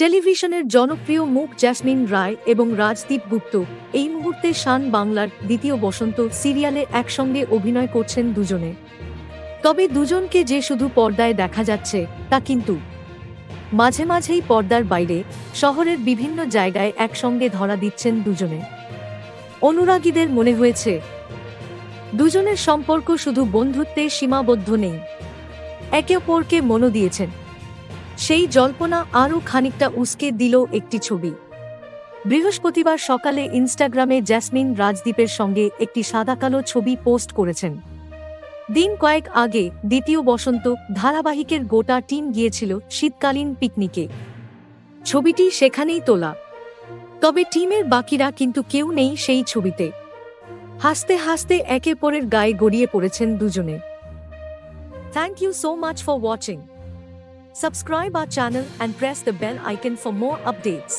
টেলিভিশনের জনপ্রিয় মুখ জ্যাসমিন রায় এবং রাজদীপ গুপ্ত এই মুহূর্তে শান বাংলার দ্বিতীয় বসন্ত সিরিয়ালে একসঙ্গে অভিনয় করছেন দুজনে। তবে দুজনকে যে শুধু পর্দায় দেখা যাচ্ছে তা কিন্তু মাঝে মাঝেই পর্দার বাইরে শহরের বিভিন্ন জায়গায় একসঙ্গে ধরা দিচ্ছেন দুজনে। অনুরাগীদের মনে হয়েছে দুজনের সম্পর্ক শুধু বন্ধুত্বে সীমাবদ্ধ নেই, একে অপরকে মন দিয়েছেন। সেই জল্পনা আরও খানিকটা উস্কে দিল একটি ছবি। বৃহস্পতিবার সকালে ইনস্টাগ্রামে জ্যাসমিন রাজদীপের সঙ্গে একটি সাদাকালো ছবি পোস্ট করেছেন। দিন কয়েক আগে দ্বিতীয় বসন্ত ধারাবাহিকের গোটা টিম গিয়েছিল শীতকালীন পিকনিকে। ছবিটি সেখানেই তোলা। তবে টিমের বাকিরা কিন্তু কেউ নেই সেই ছবিতে। হাসতে হাসতে একে অপরের গায়ে গড়িয়ে পড়েছেন দুজনে। Thank you so much for watching. Subscribe our channel and press the bell icon for more updates.